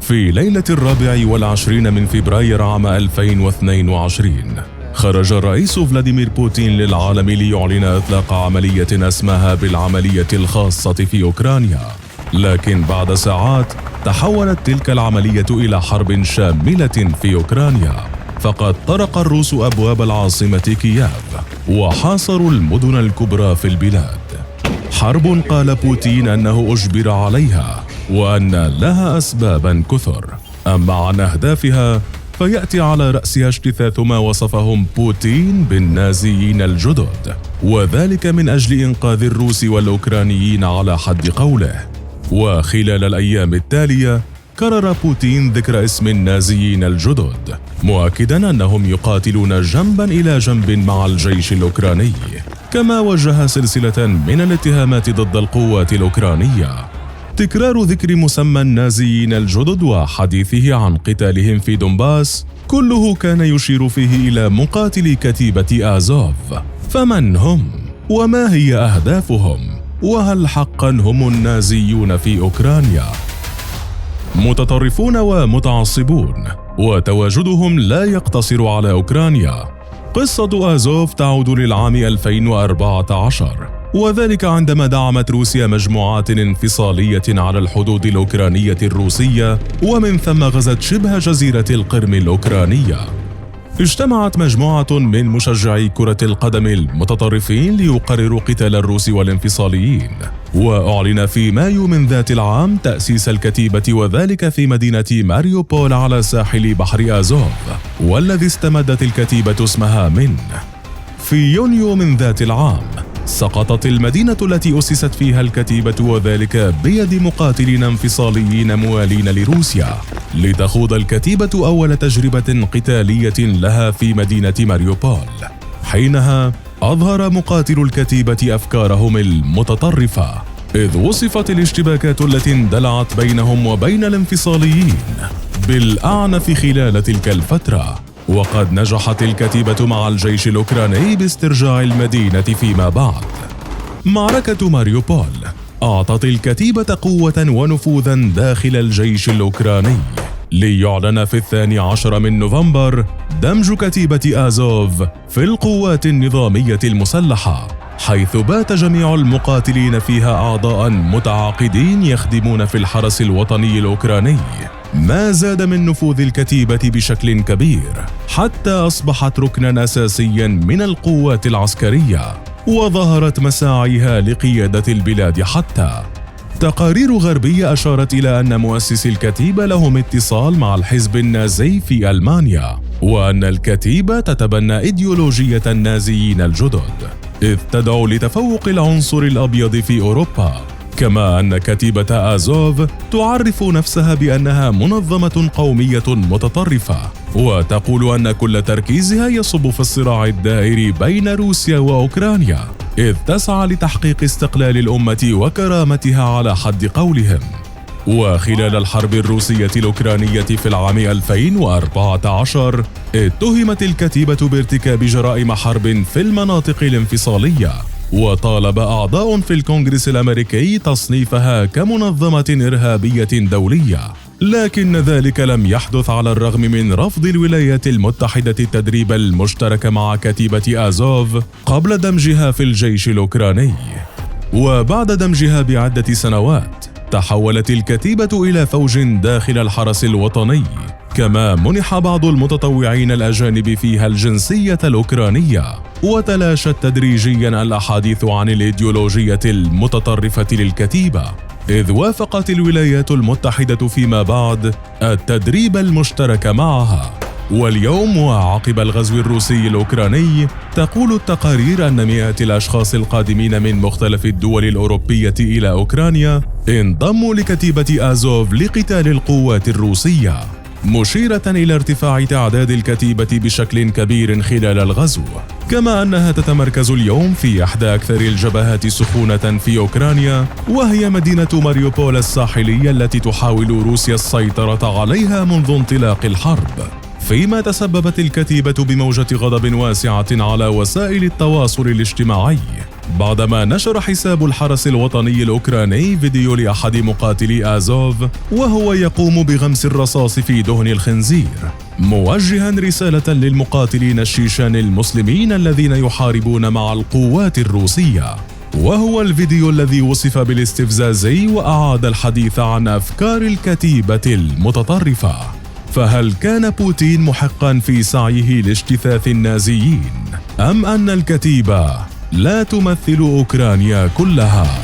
في ليلة 24 من فبراير عام 2022 خرج الرئيس فلاديمير بوتين للعالم ليعلن إطلاق عملية أسماها بالعملية الخاصة في أوكرانيا، لكن بعد ساعات تحولت تلك العملية إلى حرب شاملة في أوكرانيا، فقد طرق الروس أبواب العاصمة كييف وحاصروا المدن الكبرى في البلاد. حرب قال بوتين أنه أجبر عليها وأن لها أسبابا كثر، أما عن أهدافها فيأتي على رأسها اجتثاث ما وصفهم بوتين بالنازيين الجدد، وذلك من أجل إنقاذ الروس والأوكرانيين على حد قوله. وخلال الأيام التالية كرر بوتين ذكر اسم النازيين الجدد، مؤكدا أنهم يقاتلون جنبا إلى جنب مع الجيش الأوكراني، كما وجه سلسلة من الاتهامات ضد القوات الأوكرانية. تكرار ذكر مسمى النازيين الجدد وحديثه عن قتالهم في دونباس كله كان يشير فيه إلى مقاتلي كتيبة آزوف. فمن هم؟ وما هي أهدافهم؟ وهل حقا هم النازيون في أوكرانيا؟ متطرفون ومتعصبون، وتواجدهم لا يقتصر على أوكرانيا. قصة آزوف تعود للعام 2014، وذلك عندما دعمت روسيا مجموعات انفصالية على الحدود الأوكرانية الروسية، ومن ثم غزت شبه جزيرة القرم الأوكرانية. اجتمعت مجموعة من مشجعي كرة القدم المتطرفين ليقرروا قتال الروس والانفصاليين، وأعلن في مايو من ذات العام تأسيس الكتيبة، وذلك في مدينة ماريوبول على ساحل بحر آزوف، والذي استمدت الكتيبة اسمها منه. في يونيو من ذات العام سقطت المدينة التي أسست فيها الكتيبة، وذلك بيد مقاتلين انفصاليين موالين لروسيا، لتخوض الكتيبة أول تجربة قتالية لها في مدينة ماريوبول. حينها أظهر مقاتلو الكتيبة أفكارهم المتطرفة، إذ وصفت الاشتباكات التي اندلعت بينهم وبين الانفصاليين بالأعنف خلال تلك الفترة. وقد نجحت الكتيبة مع الجيش الأوكراني باسترجاع المدينة فيما بعد. معركة ماريوبول أعطت الكتيبة قوة ونفوذا داخل الجيش الأوكراني، ليعلن في 12 من نوفمبر دمج كتيبة آزوف في القوات النظامية المسلحة، حيث بات جميع المقاتلين فيها أعضاء متعاقدين يخدمون في الحرس الوطني الأوكراني، ما زاد من نفوذ الكتيبة بشكل كبير حتى أصبحت ركناً أساسياً من القوات العسكرية، وظهرت مساعيها لقيادة البلاد. حتى تقارير غربية أشارت إلى أن مؤسسي الكتيبة لهم اتصال مع الحزب النازي في ألمانيا، وأن الكتيبة تتبنى إيديولوجية النازيين الجدد، إذ تدعو لتفوق العنصر الأبيض في أوروبا. كما أن كتيبة آزوف تعرف نفسها بأنها منظمة قومية متطرفة، وتقول أن كل تركيزها يصب في الصراع الدائري بين روسيا وأوكرانيا، إذ تسعى لتحقيق استقلال الأمة وكرامتها على حد قولهم. وخلال الحرب الروسية الأوكرانية في العام 2014 اتهمت الكتيبة بارتكاب جرائم حرب في المناطق الانفصالية، وطالب أعضاء في الكونغرس الأمريكي تصنيفها كمنظمة إرهابية دولية، لكن ذلك لم يحدث على الرغم من رفض الولايات المتحدة التدريب المشترك مع كتيبة آزوف قبل دمجها في الجيش الأوكراني. وبعد دمجها بعدة سنوات تحولت الكتيبة إلى فوج داخل الحرس الوطني، كما منح بعض المتطوعين الأجانب فيها الجنسية الأوكرانية، وتلاشت تدريجيا الأحاديث عن الإيديولوجية المتطرفة للكتيبة، إذ وافقت الولايات المتحدة فيما بعد التدريب المشترك معها. واليوم وعقب الغزو الروسي الأوكراني تقول التقارير أن مئات الأشخاص القادمين من مختلف الدول الأوروبية إلى أوكرانيا انضموا لكتيبة آزوف لقتال القوات الروسية، مشيرة إلى ارتفاع تعداد الكتيبة بشكل كبير خلال الغزو، كما أنها تتمركز اليوم في إحدى أكثر الجبهات سخونة في أوكرانيا، وهي مدينة ماريوبول الساحلية التي تحاول روسيا السيطرة عليها منذ انطلاق الحرب، فيما تسببت الكتيبة بموجة غضب واسعة على وسائل التواصل الاجتماعي، بعدما نشر حساب الحرس الوطني الأوكراني فيديو لأحد مقاتلي آزوف وهو يقوم بغمس الرصاص في دهن الخنزير، موجها رسالة للمقاتلين الشيشان المسلمين الذين يحاربون مع القوات الروسية. وهو الفيديو الذي وصف بالاستفزازي وأعاد الحديث عن أفكار الكتيبة المتطرفة. فهل كان بوتين محقا في سعيه لاجتثاث النازيين؟ أم أن الكتيبة لا تمثل أوكرانيا كلها؟